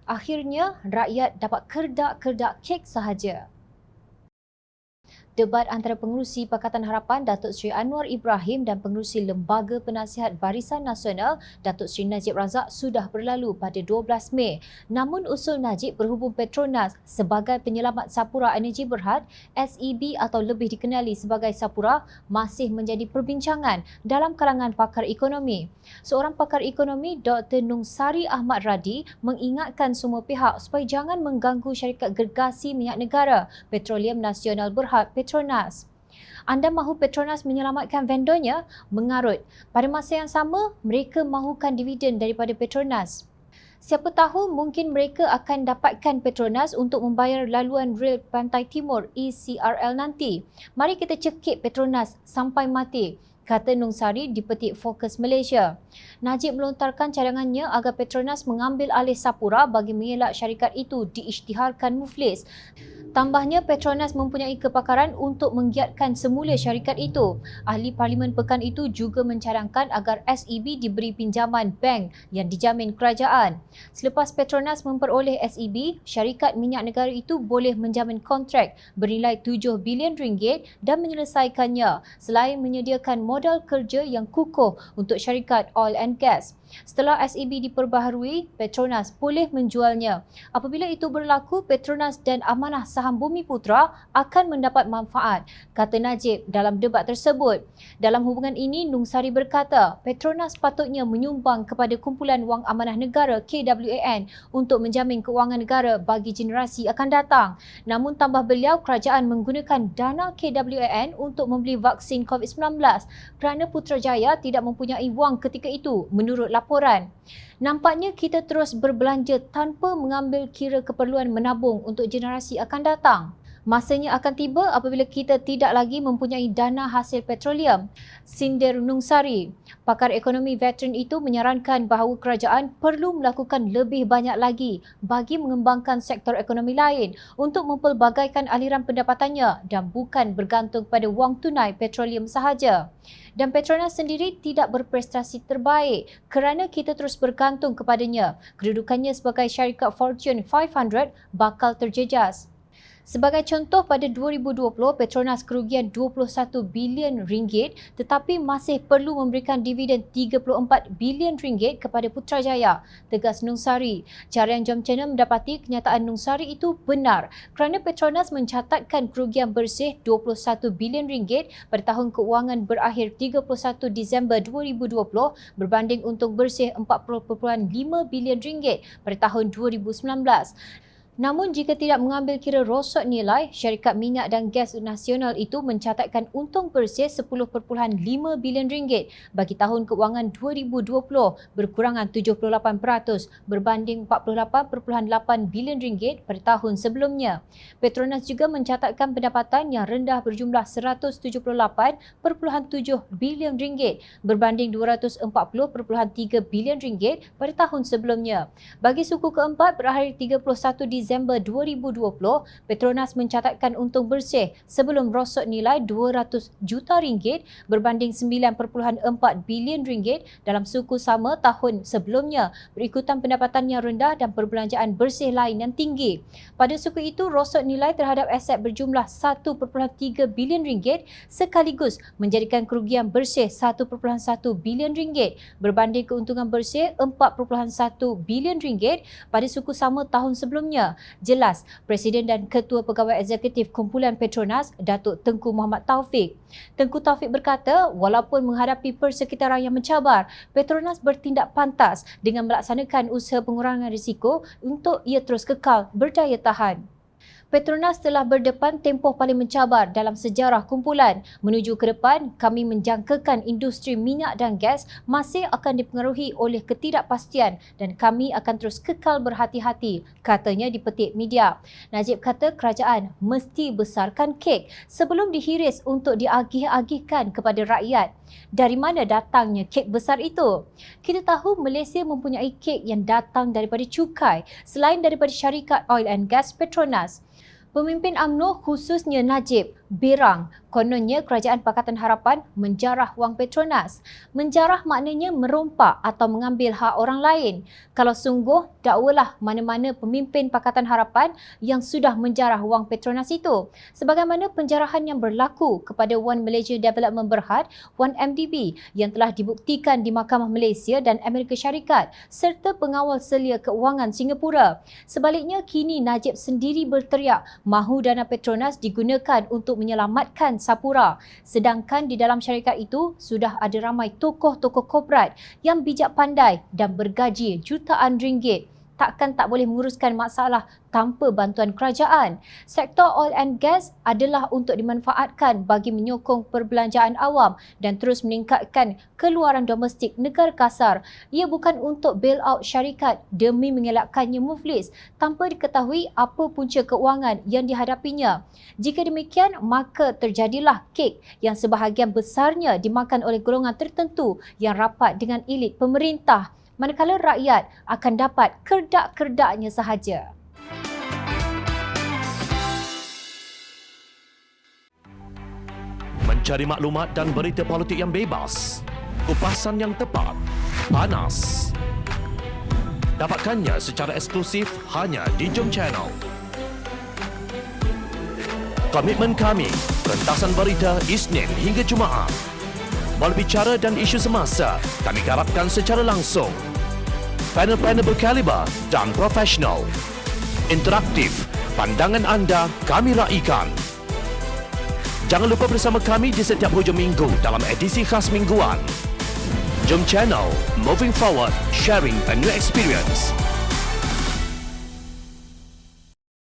Akhirnya, rakyat dapat kerdak-kerdak kek sahaja. Debat antara pengerusi Pakatan Harapan Datuk Seri Anwar Ibrahim dan pengerusi Lembaga Penasihat Barisan Nasional Datuk Seri Najib Razak sudah berlalu pada 12 Mei. Namun usul Najib berhubung Petronas sebagai penyelamat Sapura Energi Berhad, SEB atau lebih dikenali sebagai Sapura, masih menjadi perbincangan dalam kalangan pakar ekonomi. Seorang pakar ekonomi, Dr. Nungsari Ahmad Radi, mengingatkan semua pihak supaya jangan mengganggu syarikat gergasi minyak negara Petroleum Nasional Berhad Petronas. Anda mahu Petronas menyelamatkan vendornya? Mengarut. Pada masa yang sama, mereka mahukan dividen daripada Petronas. Siapa tahu mungkin mereka akan dapatkan Petronas untuk membayar laluan rel Pantai Timur ECRL nanti. Mari kita cekik Petronas sampai mati, kata Nungsari di petik Fokus Malaysia. Najib melontarkan cadangannya agar Petronas mengambil alih Sapura bagi mengelak syarikat itu diisytiharkan muflis. Tambahnya, Petronas mempunyai kepakaran untuk menggiatkan semula syarikat itu. Ahli Parlimen pekan itu juga mencadangkan agar SEB diberi pinjaman bank yang dijamin kerajaan. Selepas Petronas memperoleh SEB, syarikat minyak negara itu boleh menjamin kontrak bernilai 7 bilion ringgit dan menyelesaikannya selain menyediakan modal kerja yang kukuh untuk syarikat oil and gas. Setelah SEB diperbaharui, Petronas boleh menjualnya. Apabila itu berlaku, Petronas dan amanah saham Bumi Putra akan mendapat manfaat, kata Najib dalam debat tersebut. Dalam hubungan ini, Nungsari berkata, Petronas patutnya menyumbang kepada Kumpulan Wang Amanah Negara KWAN untuk menjamin kewangan negara bagi generasi akan datang. Namun tambah beliau, kerajaan menggunakan dana KWAN untuk membeli vaksin COVID-19 kerana Putrajaya tidak mempunyai wang ketika itu, menurut laporan. Nampaknya kita terus berbelanja tanpa mengambil kira keperluan menabung untuk generasi akan datang. Masanya akan tiba apabila kita tidak lagi mempunyai dana hasil petroleum, sindir Nungsari. Pakar ekonomi veteran itu menyarankan bahawa kerajaan perlu melakukan lebih banyak lagi bagi mengembangkan sektor ekonomi lain untuk mempelbagaikan aliran pendapatannya dan bukan bergantung pada wang tunai petroleum sahaja. Dan Petronas sendiri tidak berprestasi terbaik kerana kita terus bergantung kepadanya. Kedudukannya sebagai syarikat Fortune 500 bakal terjejas. Sebagai contoh, pada 2020, Petronas kerugian 21 bilion ringgit tetapi masih perlu memberikan dividen 34 bilion ringgit kepada Putrajaya, tegas Nungsari. Jarian Jom Channel mendapati kenyataan Nungsari itu benar kerana Petronas mencatatkan kerugian bersih 21 bilion ringgit pada tahun keuangan berakhir 31 Disember 2020 berbanding untung bersih 40.5 bilion ringgit pada tahun 2019. Namun jika tidak mengambil kira rosot nilai, syarikat minyak dan gas nasional itu mencatatkan untung bersih 10.5 bilion ringgit bagi tahun keuangan 2020, berkurangan 78% berbanding 48.8 bilion ringgit pada tahun sebelumnya. Petronas juga mencatatkan pendapatan yang rendah berjumlah 178.7 bilion ringgit berbanding 240.3 bilion ringgit pada tahun sebelumnya. Bagi suku keempat berakhir 31 Disember 2020, Petronas mencatatkan untung bersih sebelum rosot nilai 200 juta ringgit berbanding 9.4 bilion ringgit dalam suku sama tahun sebelumnya berikutan pendapatan yang rendah dan perbelanjaan bersih lain yang tinggi. Pada suku itu, rosot nilai terhadap aset berjumlah 1.3 bilion ringgit sekaligus menjadikan kerugian bersih 1.1 bilion ringgit berbanding keuntungan bersih 4.1 bilion ringgit pada suku sama tahun sebelumnya. Jelas, Presiden dan Ketua Pegawai Eksekutif Kumpulan Petronas, Datuk Tengku Muhammad Taufik. Tengku Taufik berkata, walaupun menghadapi persekitaran yang mencabar, Petronas bertindak pantas dengan melaksanakan usaha pengurangan risiko untuk ia terus kekal berdaya tahan. Petronas telah berdepan tempoh paling mencabar dalam sejarah kumpulan. Menuju ke depan, kami menjangkakan industri minyak dan gas masih akan dipengaruhi oleh ketidakpastian dan kami akan terus kekal berhati-hati, katanya di petik media. Najib kata kerajaan mesti besarkan kek sebelum dihiris untuk diagih-agihkan kepada rakyat. Dari mana datangnya kek besar itu? Kita tahu Malaysia mempunyai kek yang datang daripada cukai selain daripada syarikat oil and gas Petronas. Pemimpin UMNO khususnya Najib Berang, kononnya Kerajaan Pakatan Harapan menjarah wang Petronas. Menjarah maknanya merompak atau mengambil hak orang lain. Kalau sungguh, dakwalah mana-mana pemimpin Pakatan Harapan yang sudah menjarah wang Petronas itu. Sebagaimana penjarahan yang berlaku kepada One Malaysia Development Berhad, One MDB, yang telah dibuktikan di Mahkamah Malaysia dan Amerika Syarikat serta pengawal selia keuangan Singapura. Sebaliknya, kini Najib sendiri berteriak mahu dana Petronas digunakan untuk menyelamatkan Sapura. Sedangkan di dalam syarikat itu sudah ada ramai tokoh-tokoh korporat yang bijak pandai dan bergaji jutaan ringgit. Takkan tak boleh menguruskan masalah tanpa bantuan kerajaan. Sektor oil and gas adalah untuk dimanfaatkan bagi menyokong perbelanjaan awam dan terus meningkatkan keluaran domestik negara kasar. Ia bukan untuk bail out syarikat demi mengelakkannya muflis tanpa diketahui apa punca keuangan yang dihadapinya. Jika demikian, maka terjadilah kek yang sebahagian besarnya dimakan oleh golongan tertentu yang rapat dengan elit pemerintah, manakala rakyat akan dapat kerdak-kerdaknya sahaja. Mencari maklumat dan berita politik yang bebas, kupasan yang tepat, panas. Dapatkannya secara eksklusif hanya di Jom Channel. Komitmen kami, rentasan berita Isnin hingga Jumaat. Berbicara dan isu semasa, kami garapkan secara langsung. Panel-panel berkaliber dan profesional. Interaktif, pandangan anda kami raikan. Jangan lupa bersama kami di setiap hujung minggu dalam edisi khas mingguan. Jom Channel, moving forward, sharing a new experience.